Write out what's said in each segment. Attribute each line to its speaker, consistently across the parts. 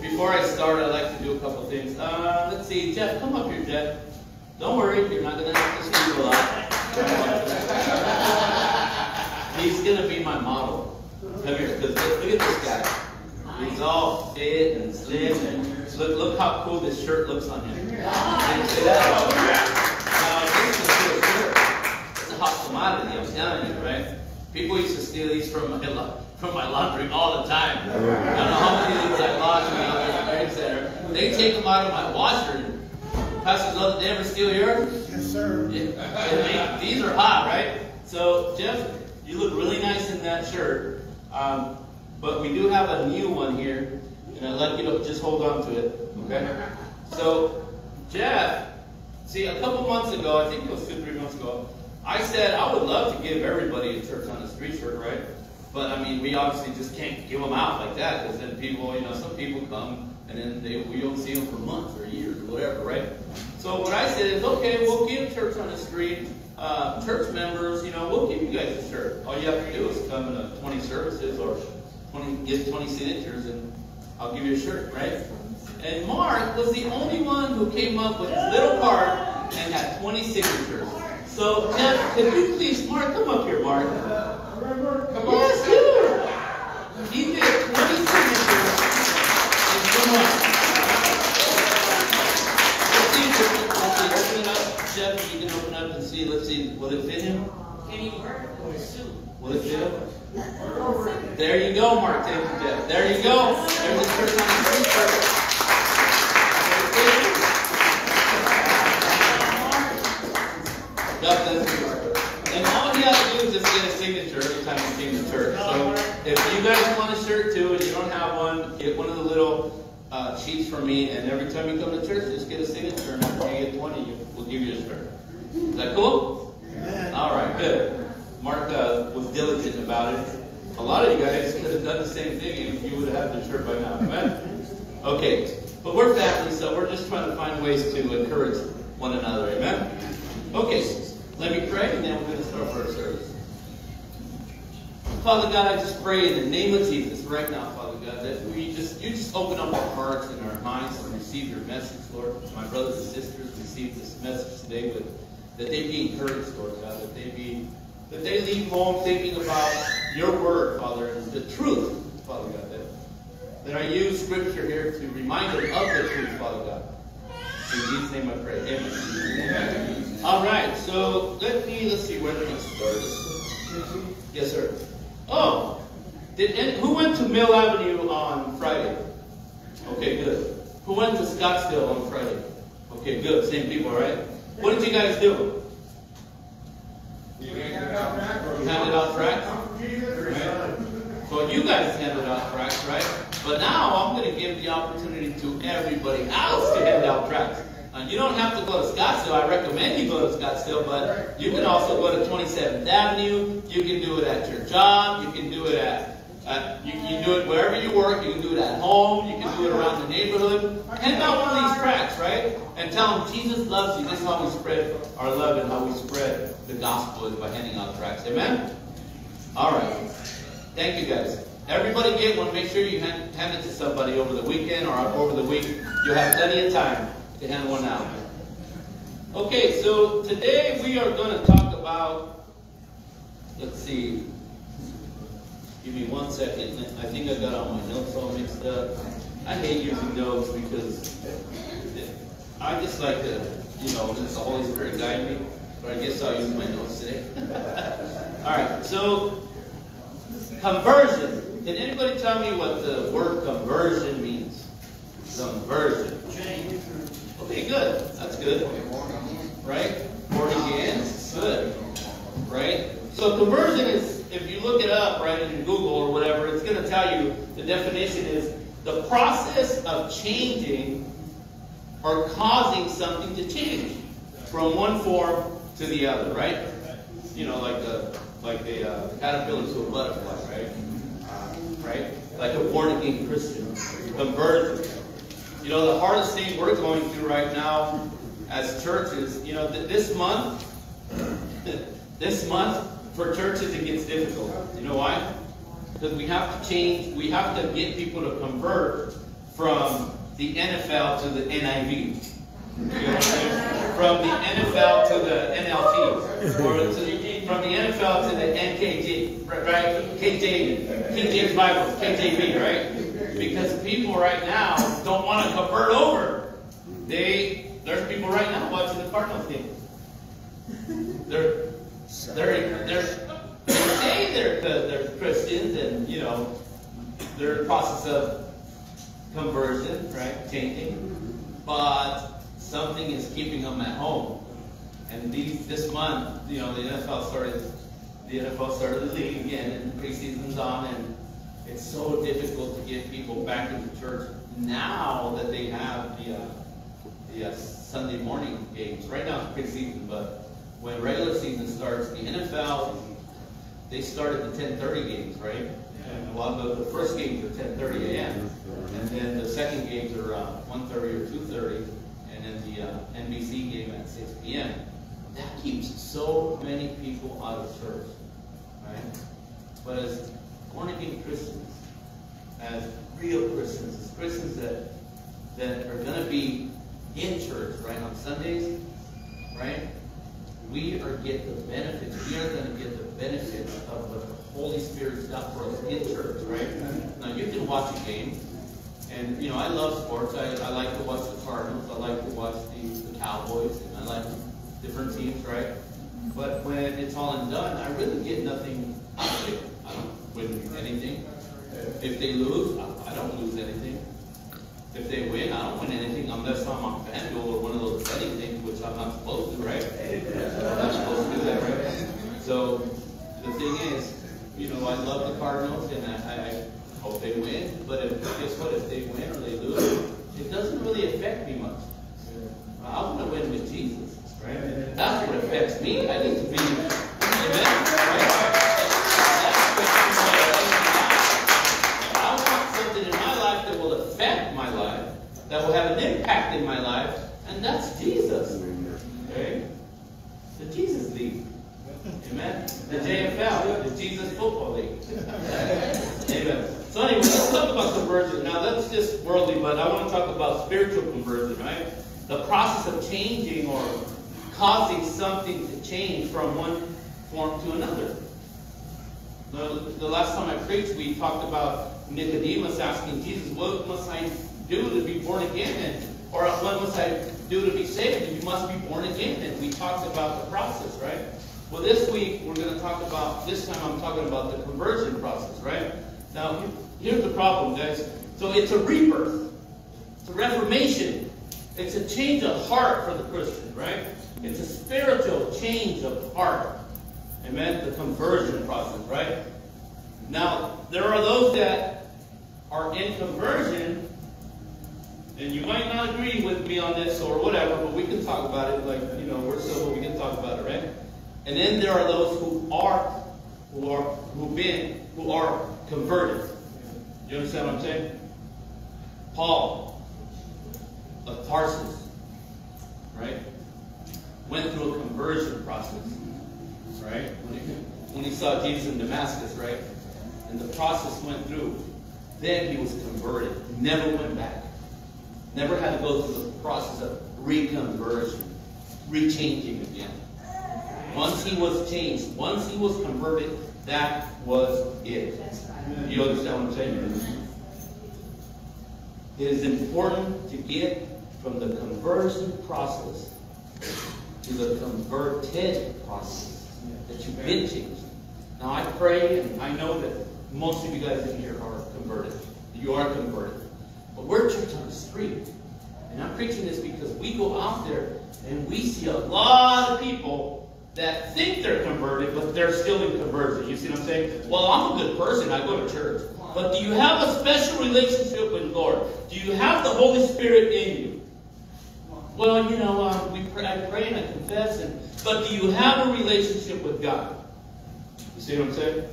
Speaker 1: Before I start, I'd like to do a couple things. Let's see, Jeff, come up here, Jeff. Don't worry, you're not going to have to speak a lot. He's going to be my model. Come here, because look at this guy. He's all fit and slim, and look how cool this shirt looks on him. Did you see that? This is a cool shirt. It's a hot commodity, I'm telling you, right? People used to steal these from my laundry all the time. I don't know how many of these I lost when I was at the trade center. They take them out of my washer. Pastor Love, did they ever steal yours?
Speaker 2: Yes, sir.
Speaker 1: Yeah. These are hot, right? So, Jeff, you look really nice in that shirt. But we do have a new one here, and I'd like you to just hold on to it, okay? So, Jeff, see, a couple months ago, I think it was 2-3 months ago, I said I would love to give everybody a Church on the Street shirt, right? But I mean, we obviously just can't give them out like that, because then people, some people come and then we don't see them for months or years or whatever, right? So what I said is, okay, we'll give Church on the Street, church members, we'll give you guys a shirt. All you have to do is come to 20 services or get 20 signatures and I'll give you a shirt, right? And Mark was the only one who came up with his little card and had 20 signatures. So, Jeff, could you please, Mark, come up here, Mark. Yes, dude. He did 20 signatures in 2 months. Let's see, open it up. Jeff, you can open up and see. Let's see, will it fit him?
Speaker 3: Can he wear it or suit?
Speaker 1: Will it fit him? There you go, Mark. Thank you, Jeff. There you go. There's a Church on the Street shirt. And all you have to do is just get a signature every time you came to church. So if you guys want a shirt too and you don't have one, get one of the little sheets from me, and every time you come to church, just get a signature, and after you get 20, we'll give you a shirt. Is that cool? All right, good. Mark was diligent about it. A lot of you guys could have done the same thing if you would have had the shirt by now. Amen? Okay, but we're family, so we're just trying to find ways to encourage one another. Amen? Okay. Let me pray, and then we're going to start our service. Father God, I just pray in the name of Jesus right now, Father God, that you just open up our hearts and our minds to receive your message, Lord. My brothers and sisters receive this message today, but that they be encouraged, Lord God, that they leave home thinking about your word, Father, and the truth, Father God, that I use Scripture here to remind them of the truth, Father God. In Jesus' name I pray. Amen. All right, so let's see where we're going to start. Yes, sir. Oh, who went to Mill Avenue on Friday? Okay, good. Who went to Scottsdale on Friday? Okay, good. Same people, right? What did you guys do? You handed out tracts? Right. So you guys handed out tracts, right? But now I'm going to give the opportunity to everybody else to hand out tracts. You don't have to go to Scottsdale. I recommend you go to Scottsdale, but you can also go to 27th Avenue. You can do it at your job. You can do it you can do it wherever you work. You can do it at home. You can do it around the neighborhood. Hand out one of these tracts, right? And tell them Jesus loves you. This is how we spread our love and how we spread the gospel is by handing out tracts. Amen? All right. Thank you, guys. Everybody get one. Make sure you hand it to somebody over the weekend or over the week. You'll have plenty of time to hand one out. Okay, so today we are going to talk about, let's see, give me 1 second. I think I got all my notes all mixed up. I hate using notes because I just like to, let the Holy Spirit guide me, but I guess I'll use my notes today. All right, so conversion. Can anybody tell me what the word conversion means? Conversion. Okay, good. That's good. Right? Born again. Good. Right? So conversion is, if you look it up, right, in Google or whatever, it's going to tell you the definition is the process of changing or causing something to change from one form to the other, right? You know, like a caterpillar to a butterfly, right? Right? Like a born-again Christian, converted. You know, the hardest thing we're going through right now as churches, you know, this month for churches it gets difficult. You know why? Because we have to change, we have to get people to convert from the NFL to the NIV. You know what I'm saying? From the NFL to the NLT. Or from the NFL to the NKJ, right? KJ, King James Bible, KJV, right? Because people right now don't want to convert over. There's people right now watching the Cardinals game. They say they're Christians, and you know they're in the process of conversion, right, changing. But something is keeping them at home. And this month, you know, the NFL started the league again, and preseason's on, and it's so difficult to get people back into church now that they have the Sunday morning games. Right now it's preseason, but when regular season starts, the NFL, they start at the 10:30 games, right? And a lot of the first games are 10:30 a.m. And then the second games are 1:30 or 2:30, and then the NBC game at 6 p.m. That keeps so many people out of church, right? But as born-again Christians, as real Christians, as Christians that are going to be in church, right, on Sundays, right? We are get the benefits. We are going to get the benefits of what the Holy Spirit's got for us in church, right? Now you can watch a game, and you know I love sports. I like to watch the Cardinals. I like to watch the Cowboys, and I like different teams, right? But when it's all and done, I really get nothing out of it. I don't win anything. If they lose, I don't lose anything. If they win, I don't win anything unless I'm on FanDuel or one of those betting things, which I'm not supposed to, right? I'm not supposed to do that, right? So the thing is, you know, I love the Cardinals and I hope they win. But guess what? If they win or they lose, it doesn't really affect me much. I want to win with Jesus, right? That's what affects me. I need to be, amen, right? That will have an impact in my life, and that's Jesus. Okay? The Jesus League. Amen? The JFL, the Jesus Football League. Amen. So anyway, let's talk about conversion. Now that's just worldly, but I want to talk about spiritual conversion, right? The process of changing or causing something to change from one form to another. The last time I preached, we talked about Nicodemus asking Jesus, what must I do to be born again? Or what must I do to be saved? You must be born again. And we talked about the process, right? Well, this week we're going to talk about, this time I'm talking about the conversion process, right? Now, here's the problem, guys. So it's a rebirth. It's a reformation. It's a change of heart for the Christian, right? It's a spiritual change of heart. Amen? The conversion process, right? Now, there are those that are in conversion, and you might not agree with me on this or whatever, but we can talk about it. Like, you know, we're civil, we can talk about it, right? And then there are those who are converted. You understand what I'm saying? Paul of Tarsus, right, went through a conversion process, right? When he saw Jesus in Damascus, right, and the process went through, then he was converted. Never went back. Never had to go through the process of reconversion, rechanging again. Once he was changed, once he was converted, that was it. You understand what I'm saying? It is important to get from the conversion process to the converted process that you've been changed. Now I pray, and I know that most of you guys in here are converted. You are converted. But we're church on the street. And I'm preaching this because we go out there and we see a lot of people that think they're converted, but they're still in conversion. You see what I'm saying? Well, I'm a good person. I go to church. But do you have a special relationship with the Lord? Do you have the Holy Spirit in you? Well, you know, I pray and I confess. But do you have a relationship with God? You see what I'm saying?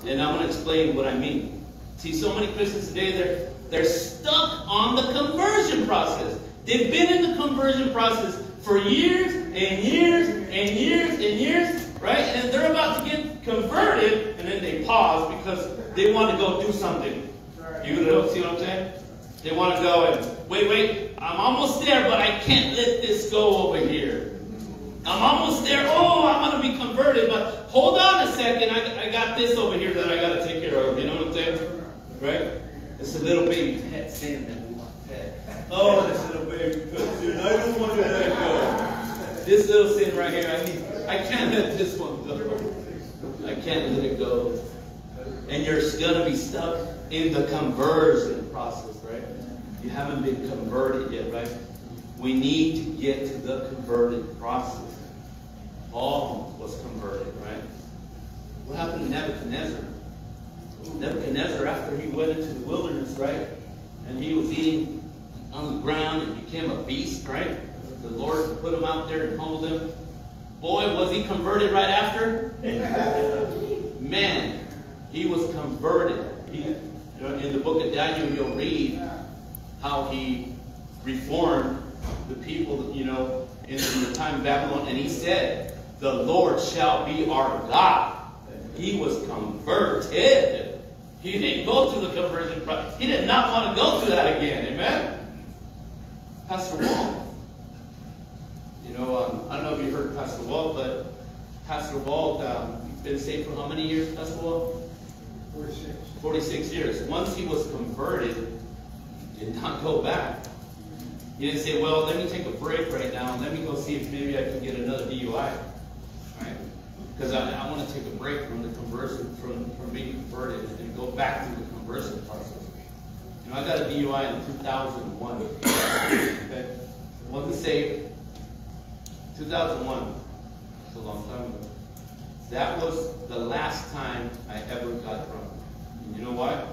Speaker 1: And I'm going to explain what I mean. See, so many Christians today, they're stuck on the conversion process. They've been in the conversion process for years and years and years and years, right? And they're about to get converted, and then they pause because they want to go do something. You know, see what I'm saying? They want to go and, wait, I'm almost there, but I can't let this go over here. I'm almost there. Oh, I'm going to be converted, but hold on a second. I got this over here that I got to take care of. You know what I'm saying? Right? It's a little baby pet sin that we want to pet. Oh, this little baby pet sin. I don't want to let it go. This little sin right here, I can't let this one go. I can't let it go. And you're going to be stuck in the conversion process, right? You haven't been converted yet, right? We need to get to the converted process. Paul was converted, right? What happened to Nebuchadnezzar? Nebuchadnezzar, after he went into the wilderness, right? And he was eating on the ground and became a beast, right? The Lord put him out there and humbled him. Boy, was he converted right after? Man, he was converted. In the book of Daniel, you'll read how he reformed the people, you know, in the time of Babylon. And he said, the Lord shall be our God. He was converted. He didn't go through the conversion process. He did not want to go through that again. Amen? Pastor Walt. You know, I don't know if you heard Pastor Walt, but Pastor Walt, he's been saved for how many years, Pastor Walt?
Speaker 2: 46.
Speaker 1: 46 years. Once he was converted, he did not go back. He didn't say, well, let me take a break right now and let me go see if maybe I can get another DUI. Right? Because I want to take a break from the conversion, from being converted and go back to the conversion process. You know, I got a DUI in 2001. Okay? Wasn't saved. 2001. That's a long time ago. That was the last time I ever got drunk. And you know why?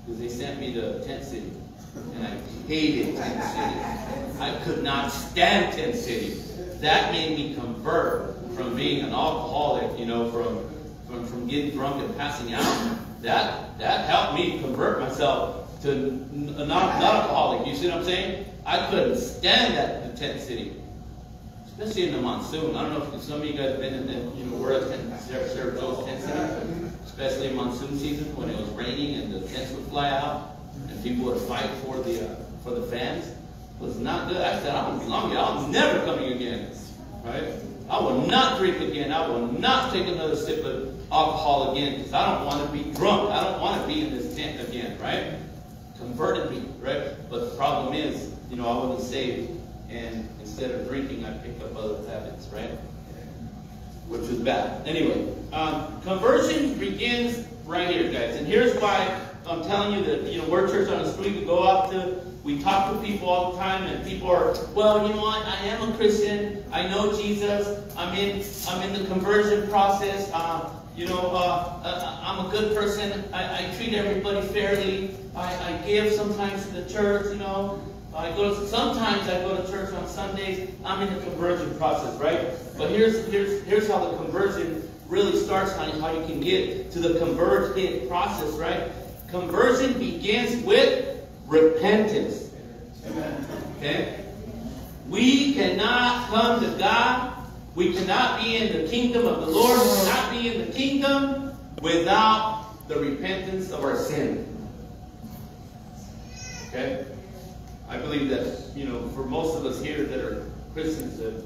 Speaker 1: Because they sent me to Tent City. And I hated Tent City. I could not stand Tent City. That made me convert from being an alcoholic, you know, from getting drunk and passing out. That helped me convert myself to a non-alcoholic. You see what I'm saying? I couldn't stand that in Tent City. Especially in the monsoon. I don't know if some of you guys have been in the, you know, we're at Sarah Joe's Tent City. Especially in monsoon season when it was raining and the tents would fly out and people would fight for the fans. It was not good. I said, I don't belong here. I'm never coming again. Right? I will not drink again. I will not take another sip of alcohol again because I don't want to be drunk. I don't want to be in this tent again. Right? Converted me. Right? But the problem is, you know, I wasn't saved. And instead of drinking, I picked up other habits. Right? Which was bad. Anyway, conversion begins right here, guys. And here's why I'm telling you that, you know, we're Church on the Street. We go out to, we talk to people all the time, and people are, well, you know what? I am a Christian. I know Jesus. I'm in the conversion process. You know, I'm a good person. I treat everybody fairly. I give sometimes to the church. You know. Sometimes I go to church on Sundays. I'm in the conversion process, right? But here's how the conversion really starts, honey, how you can get to the conversion process, right? Conversion begins with repentance. Amen. Okay? We cannot come to God. We cannot be in the kingdom of the Lord. We cannot be in the kingdom without the repentance of our sin. Okay? I believe that, you know, for most of us here that are Christians and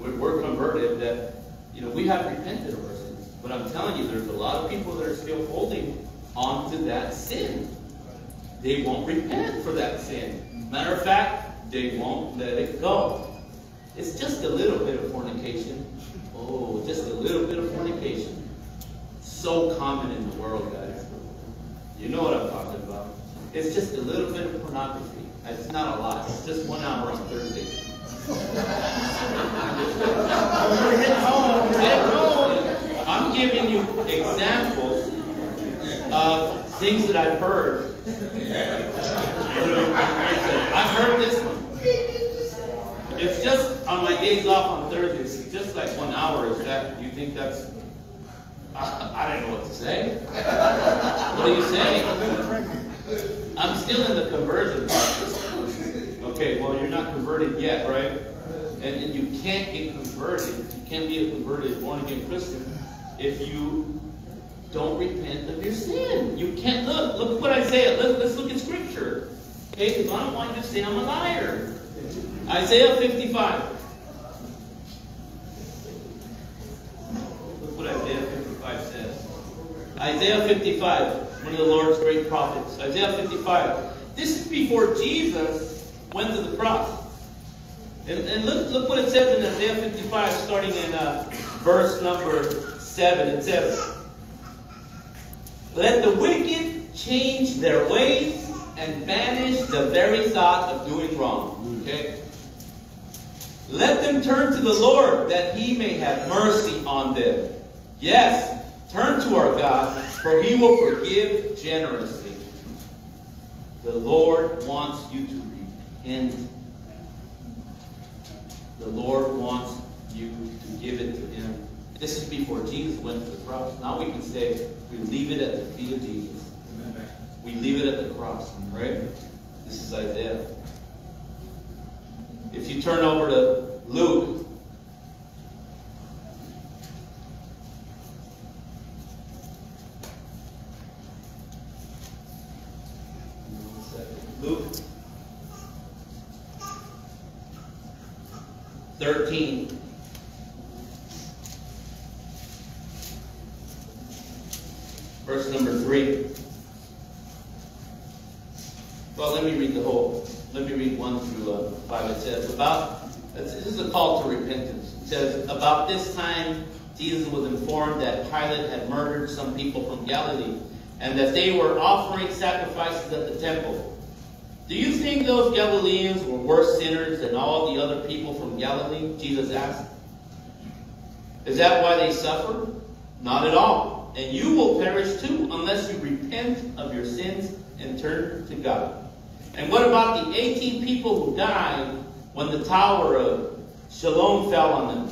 Speaker 1: we're converted, that, you know, we have repented of our sins. But I'm telling you, there's a lot of people that are still holding on to that sin. They won't repent for that sin. Matter of fact, they won't let it go. It's just a little bit of fornication. Oh, just a little bit of fornication. So common in the world, guys. You know what I'm talking about. It's just a little bit of pornography. It's not a lot. It's just 1 hour on Thursday. I'm giving you examples of things that I've heard. I've heard this one. It's just on my days off on Thursdays. It's just like 1 hour. Is that? You think that's? I don't know what to say. What are you saying? I'm still in the conversion process. Okay, well, you're not converted yet, right? And you can't get converted. You can't be a converted, born-again Christian if you don't repent of your sin. You can't. Look what Isaiah. Let's look at Scripture. Okay, because I don't want you to say I'm a liar. Isaiah 55. Look what Isaiah 55 says. Isaiah 55, one of the Lord's great prophets. Isaiah 55. This is before Jesus went to the cross. And look what it says in Isaiah 55, starting in verse number 7. It says, "Let the wicked change their ways and banish the very thought of doing wrong." Okay? "Let them turn to the Lord, that He may have mercy on them. Yes, turn to our God, for He will forgive generously." The Lord wants you to repent. The Lord wants you to give it to Him. This is before Jesus went to the cross. Now we can say we leave it at the feet of Jesus. We leave it at the cross, right? This is Isaiah. If you turn over to Luke, Luke 13. Verse number 3. Well, let me read the whole. Let me read 1 through 5. It says, this is a call to repentance. It says, "About this time, Jesus was informed that Pilate had murdered some people from Galilee, and that they were offering sacrifices at the temple. Do you think those Galileans were worse sinners than all the other people from Galilee?" Jesus asked. "Is that why they suffer? Not at all. And you will perish too, unless you repent of your sins and turn to God. And what about the 18 people who died when the tower of Siloam fell on them?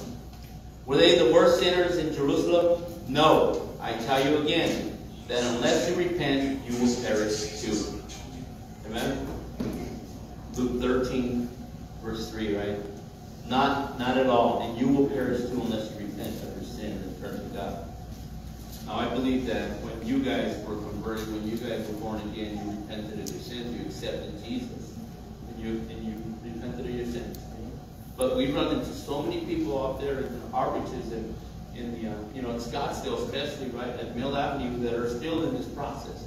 Speaker 1: Were they the worst sinners in Jerusalem? No, I tell you again, that unless you repent, you will perish too." Amen? Luke 13, verse 3, right? Not at all. And you will perish too unless you repent of your sin and turn to God. Now, I believe that when you guys were converted, when you guys were born again, you repented of your sins, you accepted Jesus, and you repented of your sins. But we run into so many people out there in the outreaches and in Scottsdale especially, right, at Mill Avenue, that are still in this process.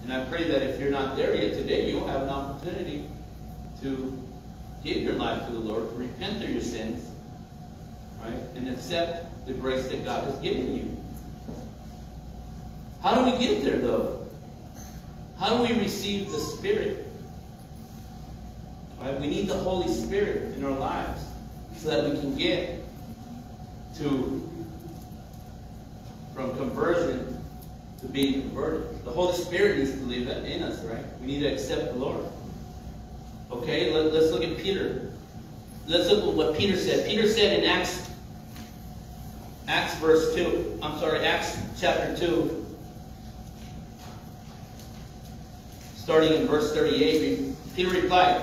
Speaker 1: And I pray that if you're not there yet today, you'll have an opportunity to give your life to the Lord, to repent of your sins, right, and accept the grace that God has given you. How do we get there, though? How do we receive the Spirit? Right? We need the Holy Spirit in our lives so that we can get from conversion to being converted. The Holy Spirit needs to live in us, right? We need to accept the Lord. Okay, let's look at Peter. Let's look at what Peter said. Peter said in Acts chapter 2, starting in verse 38, Peter replied,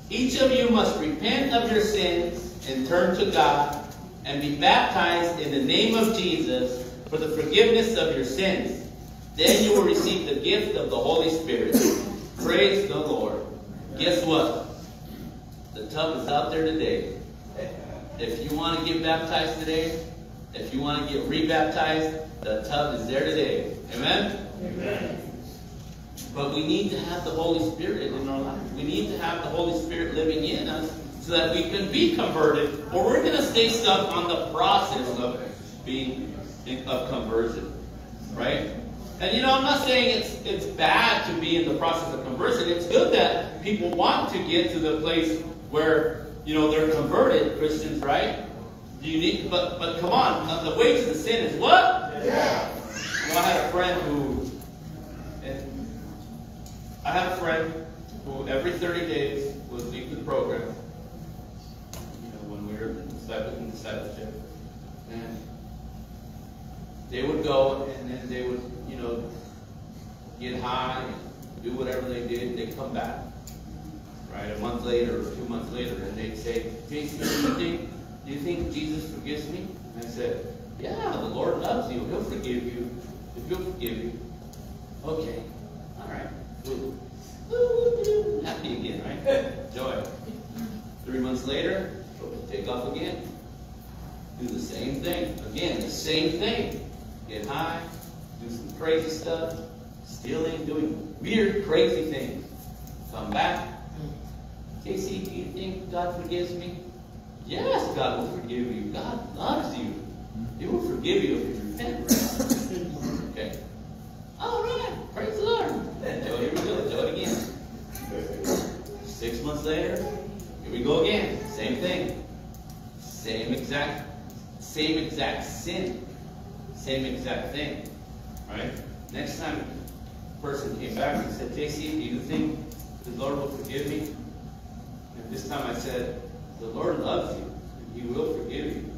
Speaker 1: "Each of you must repent of your sins and turn to God and be baptized in the name of Jesus for the forgiveness of your sins. Then you will receive the gift of the Holy Spirit." Praise the Lord. Guess what? The tub is out there today. If you want to get baptized today, if you want to get rebaptized, the tub is there today. Amen? Amen. But we need to have the Holy Spirit in our life. We need to have the Holy Spirit living in us so that we can be converted, or we're going to stay stuck on the process of conversion. Right? And I'm not saying it's bad to be in the process of conversion. It's good that people want to get to the place where they're converted Christians, right? But come on, the wages of sin is what? Yeah. I had a friend who every 30 days would leave the program. When we were in discipleship, and they would go and then they would, get high and do whatever they did. They'd come back, right, a month later or 2 months later, and they'd say, "Jason, do you think Jesus forgives me?" And I said, "Yeah, the Lord loves you. He'll forgive you. If He'll forgive you." "Okay, all right." Happy again, right? Joy. 3 months later, take off again. Do the same thing. Again, the same thing. Get high, do some crazy stuff, stealing, doing weird, crazy things. Come back. "JC, do you think God forgives me?" "Yes, God will forgive you. God loves you. He will forgive you if you repent." Okay. All right. Praise the Lord. Joe, here we go. Do it again. 6 months later, here we go again. Same thing. Same exact sin. Same exact thing. Right? Next time the person came back and said, "JC, do you think the Lord will forgive me?" And this time I said, "The Lord loves you. And He will forgive you.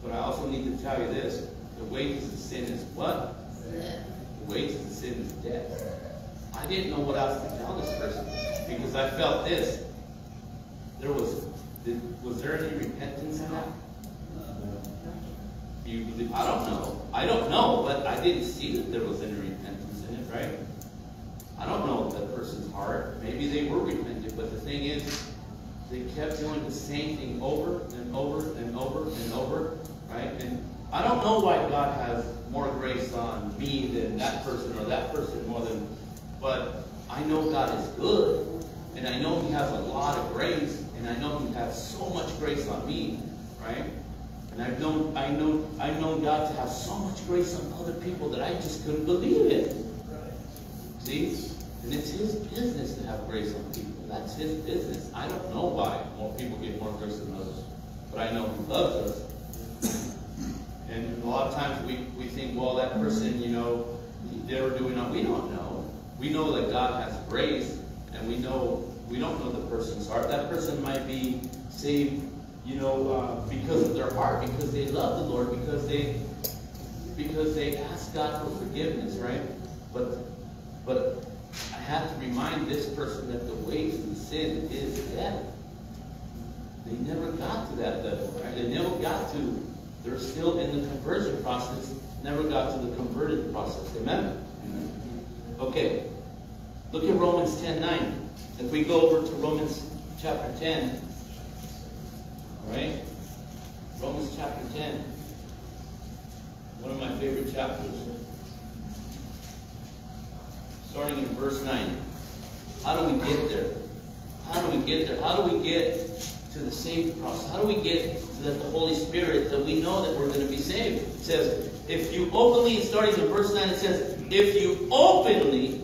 Speaker 1: But I also need to tell you this. The wages of sin is what? The wages of sin is death." I didn't know what else to tell this person because I felt this. Was there any repentance in that? I don't know, but I didn't see that there was any repentance in it, right? I don't know that person's heart. Maybe they were repentant, but the thing is, they kept doing the same thing over and over and over and over, right? And I don't know why God has more grace on me than that person or that person more than, but I know God is good, and I know He has a lot of grace, and I know He has so much grace on me, right? And I've known God to have so much grace on other people that I just couldn't believe it. See? And it's His business to have grace on people. That's His business. I don't know why more people get more grace than others, but I know He loves us. And a lot of times we think, well, that person, they were doing that. We don't know. We know that God has grace, and we don't know the person's heart. That person might be saved, because of their heart, because they love the Lord, because they ask God for forgiveness, right? But I have to remind this person that the wages of sin is death. They never got to that level, right? They're still in the conversion process, never got to the converted process. Amen? Okay. Look at Romans 10:9. If we go over to Romans chapter 10, all right? Romans chapter 10. One of my favorite chapters. Starting in verse 9. How do we get there? How do we get there? How do we get to the saved process? How do we get to the Holy Spirit that we know that we're going to be saved? It says, if you openly, starting in verse 9, it says, if you openly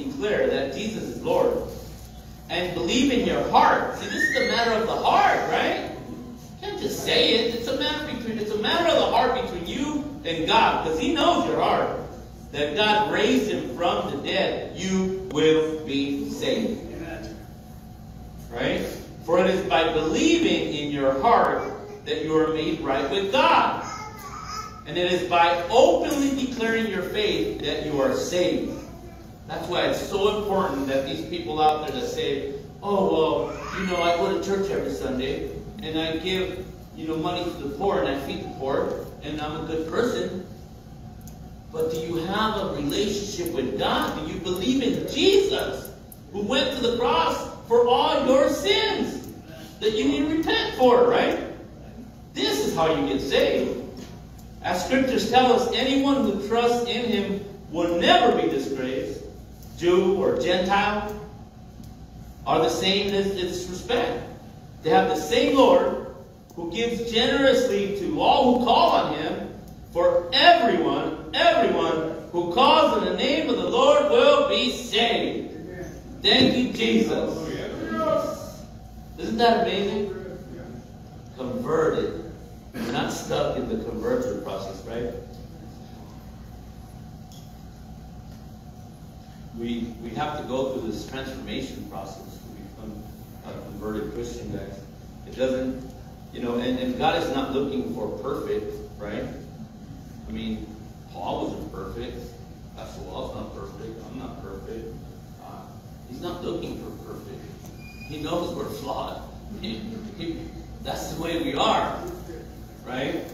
Speaker 1: declare that Jesus is Lord and believe in your heart. See, this is a matter of the heart, right? You can't just say it. It's a matter of the heart between you and God, because He knows your heart. That God raised Him from the dead, you will be saved. Right? For it is by believing in your heart that you are made right with God. And it is by openly declaring your faith that you are saved. That's why it's so important that these people out there that say, oh, well, I go to church every Sunday, and I give, money to the poor, and I feed the poor, and I'm a good person. But do you have a relationship with God? Do you believe in Jesus, who went to the cross for all your sins that you need to repent for, right? This is how you get saved. As scriptures tell us, anyone who trusts in Him will never be disgraced. Jew or Gentile are the same in this respect. They have the same Lord who gives generously to all who call on Him. For everyone who calls on the name of the Lord will be saved. Thank you, Jesus. Isn't that amazing? converted. We're not stuck in the conversion process, right? We have to go through this transformation process to become a converted Christian, guys. It doesn't, and God is not looking for perfect, right? I mean, Paul wasn't perfect. Pastor Wall's not perfect. I'm not perfect. He's not looking for perfect. He knows we're flawed. That's the way we are, right?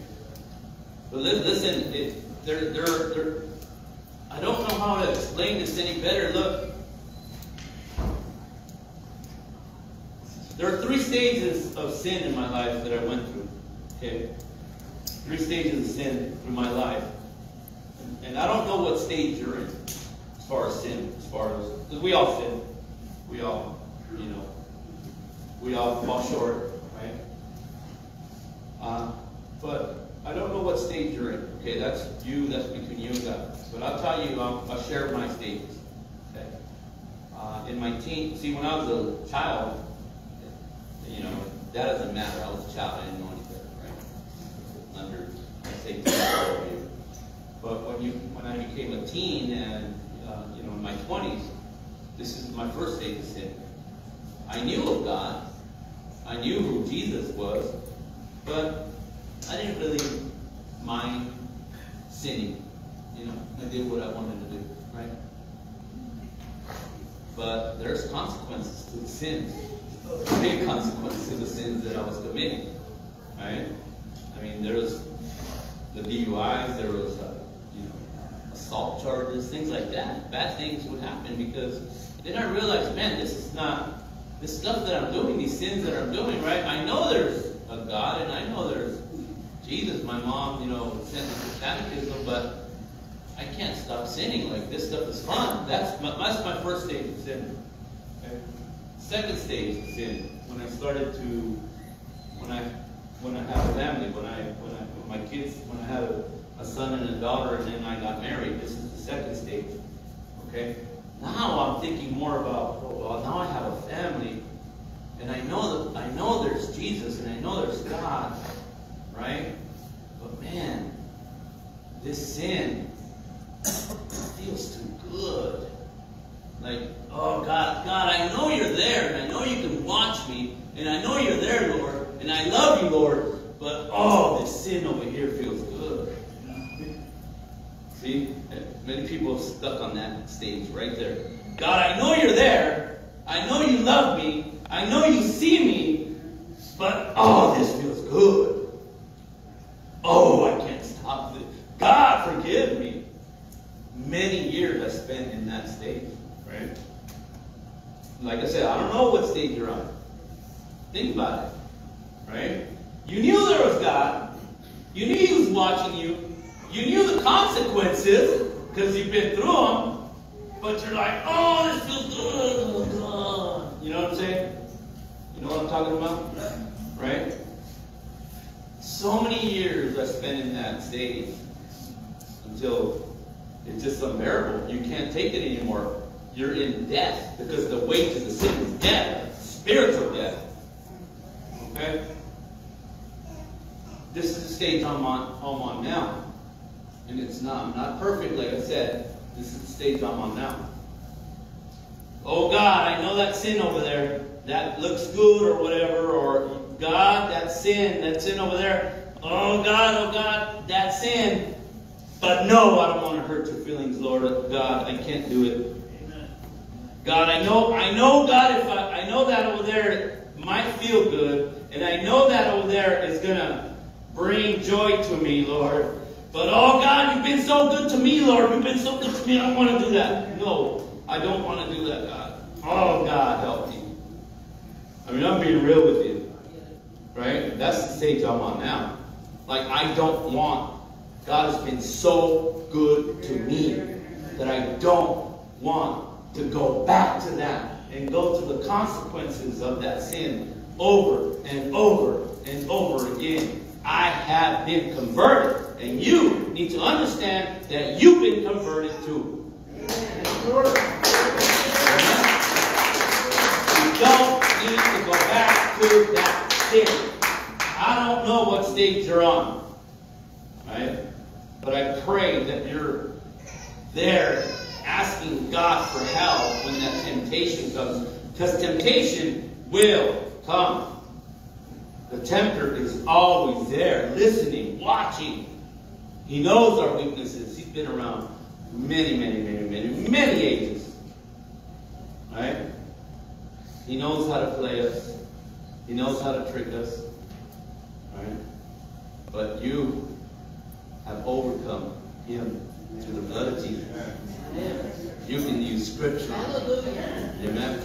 Speaker 1: But listen, I don't know how to explain this any better. Look, there are 3 stages of sin in my life that I went through. Okay, 3 stages of sin through my life, and I don't know what stage you're in as far as sin, because we all sin, we all fall short, right? But I don't know what stage you're in. Okay, that's between you and God. But I'll tell you, I'll share my stages. Okay. In my teen, when I was a child, that doesn't matter. I was a child. I didn't know any better, right? Under, say, 10 years. But when I became a teen and in my 20s, this is my first stage of sin. I knew of God. I knew who Jesus was, but I didn't really mind sinning. I did what I wanted to do, right? But there's consequences to the sins. Big consequences to the sins that I was committing, right? I mean, there was the DUIs, there was assault charges, things like that. Bad things would happen because then I realized, man, this stuff that I'm doing, these sins that I'm doing, right? I know there's a God, and I know there's Jesus. My mom, sent me to catechism, but I can't stop sinning. Like, this stuff is fun. That's my first stage of sin. Okay? Second stage of sin, when I started to, when I had a family, when my kids, when I had a son and a daughter, and then I got married. This is the second stage. Okay. Now I'm thinking more about, now I have a family, and I know there's Jesus, and I know there's God, right? But man, this sin feels too good. Like, oh God, I know you're there, and I know you can watch me, and I know you're there, Lord, and I love you, Lord, but this sin over here feels good. See? Many people are stuck on that stage right there. God, I know you're there. I know you love me. I know you see me. But, this feels good. I can't stop this. God, forgive me. Many years I spent in that stage, right? Like I said, I don't know what stage you're on. Think about it, right? You knew there was God. You knew He was watching you. You knew the consequences because you've been through them. But you're like, this feels good. Oh, God. You know what I'm saying? You know what I'm talking about? Right? So many years I spent in that stage until it's just unbearable. You can't take it anymore. You're in death because the wages of sin is death, spiritual death. Okay? This is the stage I'm on now. And I'm not perfect, like I said. This is the stage I'm on now. Oh God, I know that sin over there. That looks good or whatever. Or God, that sin over there. Oh God, that sin. But no, I don't want to hurt your feelings, Lord. God, I can't do it. Amen. God, I know, God, if I know that over there might feel good. And I know that over there is going to bring joy to me, Lord. But, oh, God, you've been so good to me, Lord. You've been so good to me. I don't want to do that. No, I don't want to do that, God. Oh, God, help me. I mean, I'm being real with you. Right? That's the stage I'm on now. Like, I don't want. God has been so good to me that I don't want to go back to that and go through the consequences of that sin over and over and over again. I have been converted. And you need to understand that you've been converted too. You don't need to go back to that sin. I temptations are on. Right? But I pray that you're there asking God for help when that temptation comes. Because temptation will come. The tempter is always there, listening, watching. He knows our weaknesses. He's been around many ages. Right? He knows how to play us. He knows how to trick us. Right? But you have overcome him through the blood of Jesus. You can use scripture. Amen.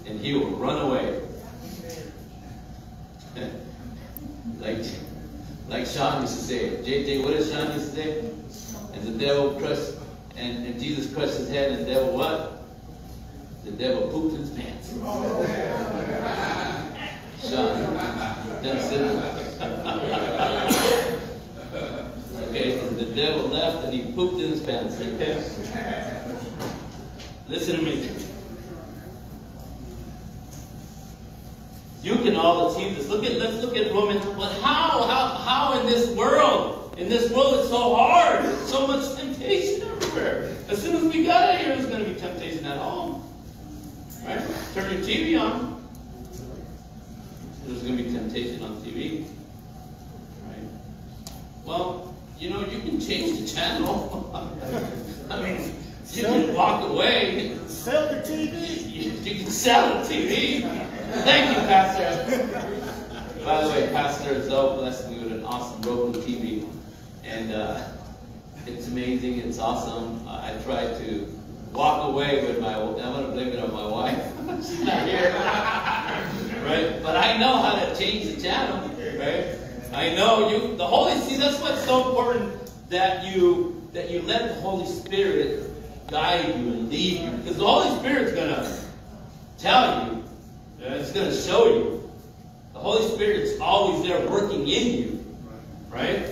Speaker 1: And he will run away. Like Sean used to say. JJ, what does Sean used to say? And the devil crushed, and Jesus crushed his head, and the devil what? The devil pooped his pants. Sean, that's it. Okay, and the devil left, and he pooped in his pants. Okay? Listen to me. You can all achieve this. Let's look at Romans. But how in this world? In this world, it's so hard. There's so much temptation everywhere. As soon as we got out here, there's going to be temptation at home. Right? Turn your TV on. There's going to be temptation on TV. Right? Well, you know, you can change the channel. I mean, you can walk away.
Speaker 2: Sell the TV.
Speaker 1: You can sell the TV. Thank you, Pastor. By the way, Pastor Zoe blessed me with an awesome Roku TV. And it's amazing. It's awesome. I try to walk away with my... I'm going to blame it on my wife. She's not here. Right? But I know how to change the channel. Right? I know the Holy... See, that's what's so important, that you let the Holy Spirit guide you and lead you. Because the Holy Spirit's going to tell you. It's going to show you. The Holy Spirit is always there working in you. Right?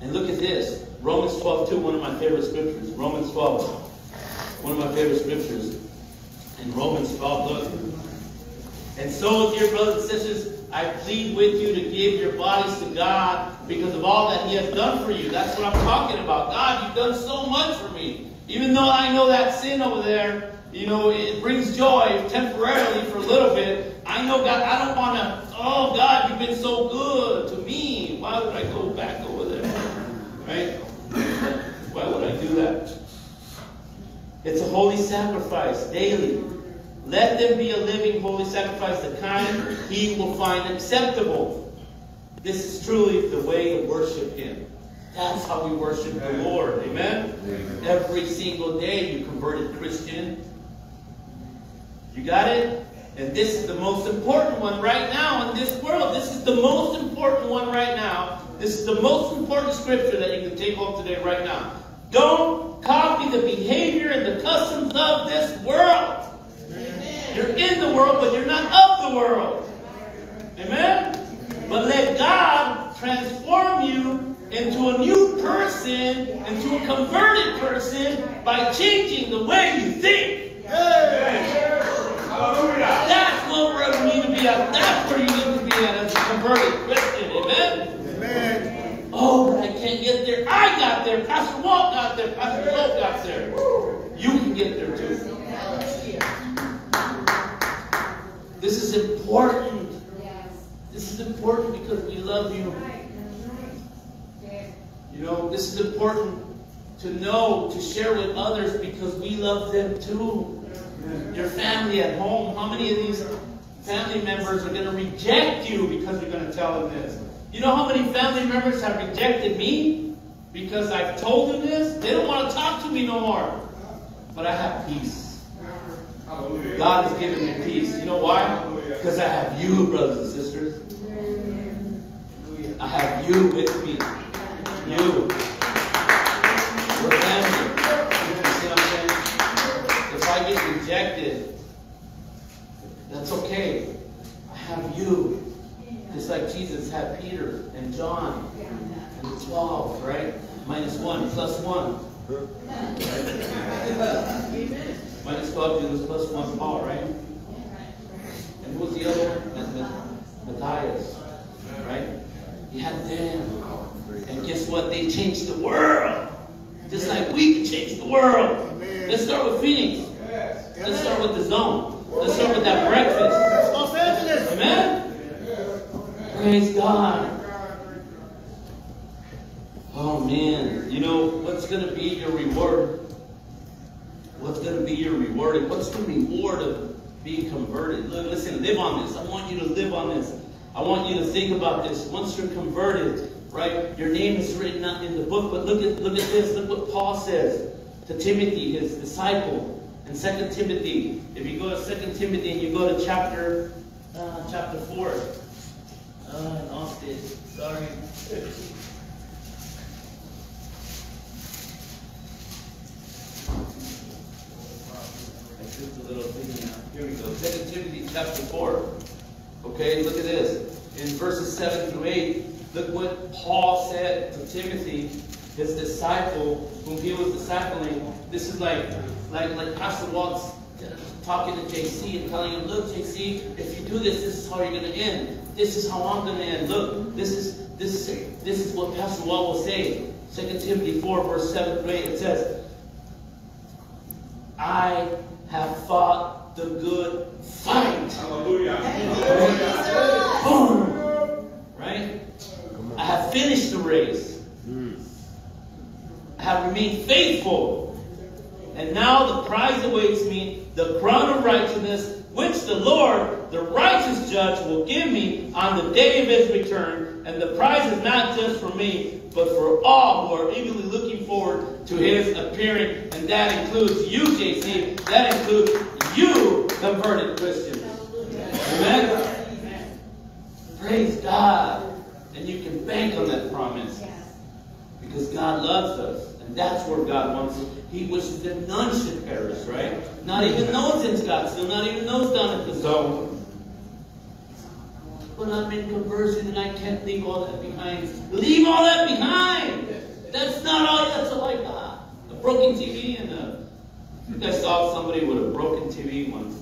Speaker 1: And look at this. Romans 12:2, one of my favorite scriptures. Romans 12, one of my favorite scriptures. In Romans 12, look. And so, dear brothers and sisters, I plead with you to give your bodies to God because of all that He has done for you. That's what I'm talking about. God, you've done so much for me. Even though I know that sin over there, you know, it brings joy temporarily for a little bit. I know, God, I don't want to, oh, God, you've been so good to me. Why would I go back over there? Right? Why would I do that? It's a holy sacrifice daily. Let them be a living holy sacrifice, the kind He will find acceptable. This is truly the way to worship Him. That's how we worship the Lord. Amen? Every single day, you converted Christian. You got it? And this is the most important one right now in this world. This is the most important one right now. This is the most important scripture that you can take home today right now. Don't copy the behavior and the customs of this world. Amen. You're in the world, but you're not of the world. Amen? But let God transform you into a new person, into a converted person, by changing the way you think. Amen. That's what we need to be at. That's where you need to be at as a converted Christian. Amen? Amen. Oh, but I can't get there. I got there. Pastor Walt got there. Pastor Joe got there. You can get there too. This is important. This is important because we love you. You know, this is important to know, to share with others because we love them too. Your family at home, how many of these family members are going to reject you because you're going to tell them this? You know how many family members have rejected me because I've told them this? They don't want to talk to me no more. But I have peace. God has given me peace. You know why? Because I have you, brothers and sisters. I have you with me. You. We're family. You see what I'm saying? If I get rejected, that's okay. I have you. Just like Jesus had Peter and John and the 12, right? -1, +1. Right? -12, Jesus, +1, Paul, right? And who was the other one? Matthias. Right? You had them. And guess what? They changed the world. Just like we can change the world. Let's start with Phoenix. Let's start with the zone. Let's start with that breakfast.
Speaker 2: Los Angeles.
Speaker 1: Amen? Praise God. Oh man. You know, what's going to be your reward? What's going to be your reward? And what's the reward of being converted? Listen, live on this. I want you to live on this. I want you to think about this. Once you're converted, right? Your name is written out in the book. But look at this. Look what Paul says to Timothy, his disciple. In 2 Timothy, if you go to 2 Timothy and you go to chapter 4. I lost it. Sorry. I took the little thing out. Here we go. 2 Timothy chapter 4. Okay, look at this. In verses 7 through 8, look what Paul said to Timothy, his disciple, whom he was discipling. This is like Pastor Walt's talking to JC and telling him, look, JC, if you do this, this is how you're going to end. This is how I'm going to end. Look, this is what Pastor Walt will say. 2 Timothy 4, verse 7 through 8, it says, I have fought the good fight.
Speaker 4: Hallelujah.
Speaker 1: Boom. Right? I have finished the race. I have remained faithful. And now the prize awaits me, the crown of righteousness, which the Lord, the righteous judge, will give me on the day of his return. And the prize is not just for me, but for all who are eagerly looking forward to his appearing. And that includes you, JC. That includes you, converted Christians. Amen? Praise God. And you can bank on that promise. Because God loves us. And that's where God wants us. He wishes that none should perish, right? Not even those in Scottsdale, not even those down at the zone. But I'm in conversion and I can't leave all that behind. Leave all that behind! That's not all, that's all I got. A broken TV and I saw somebody with a broken TV once.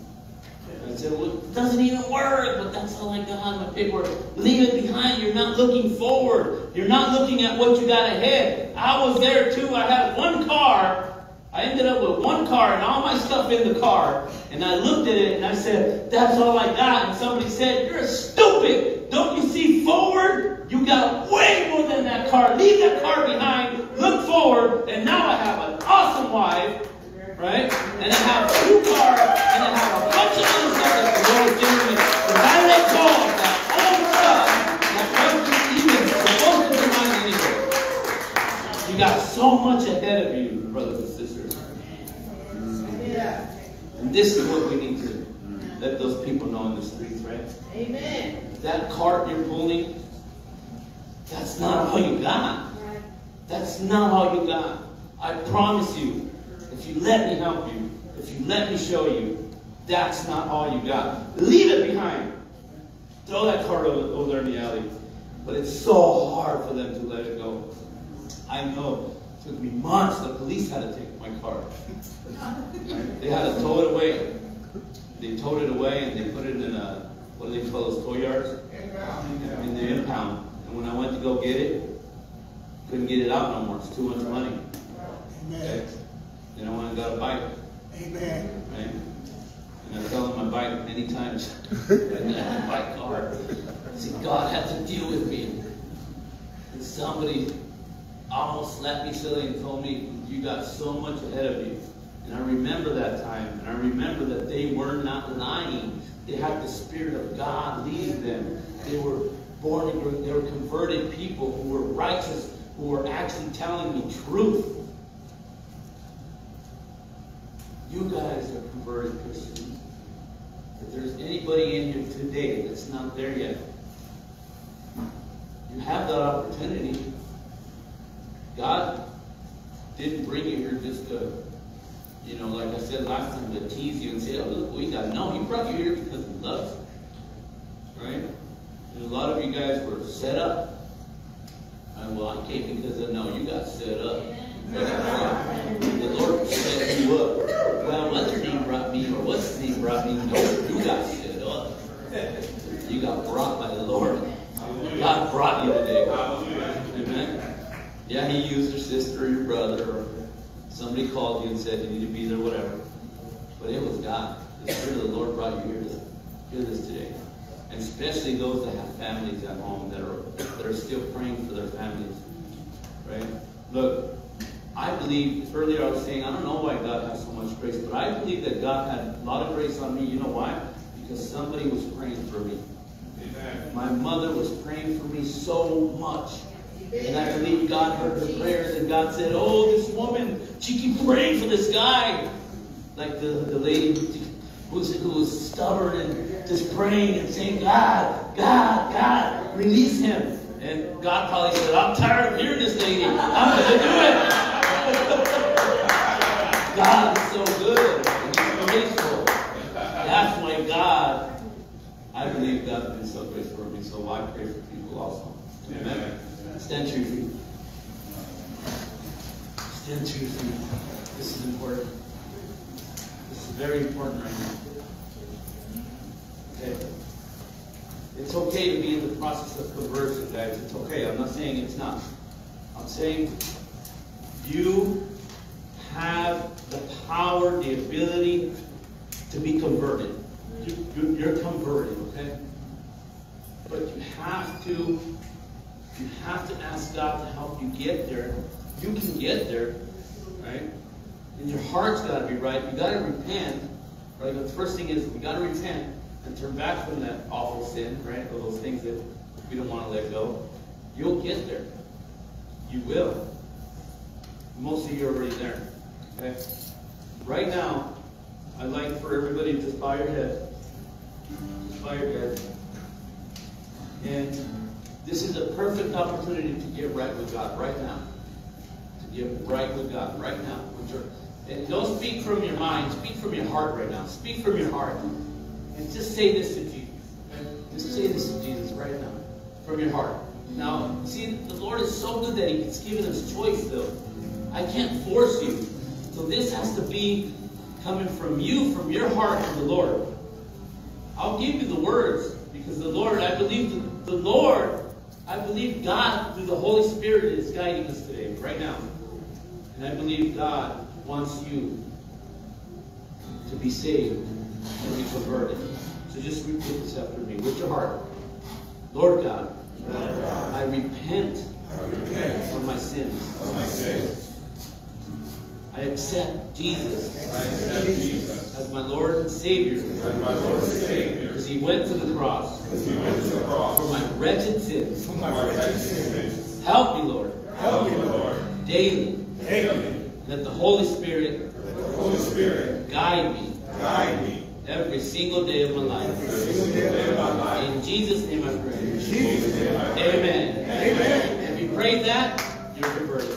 Speaker 1: I said, well, it doesn't even work, but that's all I got on my paperwork. Leave it behind. You're not looking forward. You're not looking at what you got ahead. I was there too. I had one car. I ended up with one car and all my stuff in the car. And I looked at it and I said, that's all I got. And somebody said, you're stupid. Don't you see forward? You got way more than that car. Leave that car behind. Look forward. And now I have an awesome wife. Right? And I have 2 cars, and I have a bunch of other stuff that the Lord is giving me. But I let go of that old stuff that wasn't even supposed to be mine anyway. You got so much ahead of you, brothers and sisters. And this is what we need to let those people know in the streets, right?
Speaker 3: Amen.
Speaker 1: That cart you're pulling, that's not all you got. That's not all you got. I promise you. If you let me help you, if you let me show you, that's not all you got. Leave it behind. Throw that cart over there in the alley. But it's so hard for them to let it go. I know. It took me months. The police had to take my car. They had to tow it away. They towed it away and they put it in a, what do they call those tow yards? In the impound. And when I went to go get it, couldn't get it out no more. It's too much money. Okay? And I went and got a bike.
Speaker 2: Amen.
Speaker 1: Right? And I fell on my bike many times. And my car. See, God had to deal with me. And somebody almost slapped me silly and told me, you got so much ahead of you. And I remember that time. And I remember that they were not lying. They had the Spirit of God leading them. They were born again. They were converted people who were righteous, who were actually telling me truth. You guys are converted Christians. If there's anybody in here today that's not there yet, you have that opportunity. God didn't bring you here just to, you know, like I said last time, to tease you and say, oh, look, we got. No, He brought you here because He loves you. Right? And a lot of you guys were set up. Well, I came because I know you got set up. The Lord set you up. Well, what's your name brought me, or what's his name brought me? No, you got set up. You got brought by the Lord. God somebody called you and said you need to be there, whatever. But it was God. The Spirit of the Lord brought you here to hear this today. And especially those that have families at home that are still praying for their families. Right? Look, I believe, earlier I was saying, I don't know why God has so much grace, but I believe that God had a lot of grace on me. You know why? Because somebody was praying for me. Amen. My mother was praying for me so much. And I believe God heard her prayers, and God said, oh, this woman, she keeps praying for this guy. Like the lady who was stubborn and just praying and saying, God, God, God, release him. And God probably said, I'm tired of hearing this lady. I'm going to do it. God is so good. And He's graceful. That's why God, I believe God has been so graceful for me. So I pray for people also. Amen. Stand to your feet. Stand to your feet. This is important. This is very important right now. Okay. It's okay to be in the process of conversion, guys. It's okay. I'm not saying it's not. I'm saying you have the power, the ability to be converted. You're converted, okay? But you have to ask God to help you get there. You can get there, right? And your heart's got to be right. You got to repent, right? The first thing is we got to repent and turn back from that awful sin, right? Or those things that we don't want to let go. You'll get there. You will. Most of you are already there. Okay? Right now, I'd like for everybody to just bow your head. Just bow your head. And this is a perfect opportunity to get right with God right now. To get right with God right now. And don't speak from your mind. Speak from your heart right now. Speak from your heart. And just say this to Jesus. Okay? Just say this to Jesus right now. From your heart. Now, see, the Lord is so good that He's given us choice, though. I can't force you. So this has to be coming from you, from your heart to the Lord. I'll give you the words, because the Lord, I believe the Lord, I believe God, through the Holy Spirit, is guiding us today, right now. And I believe God wants you to be saved and be converted. So just repeat this after me with your heart. Lord God, I repent of my sins. I accept Jesus as my Lord and Savior. Because He went to the cross for my wretched sins. Help me, Lord. Daily. Let the Holy Spirit guide me every single day of my life. In Jesus' name I pray. Amen. If you prayed that, you're converted.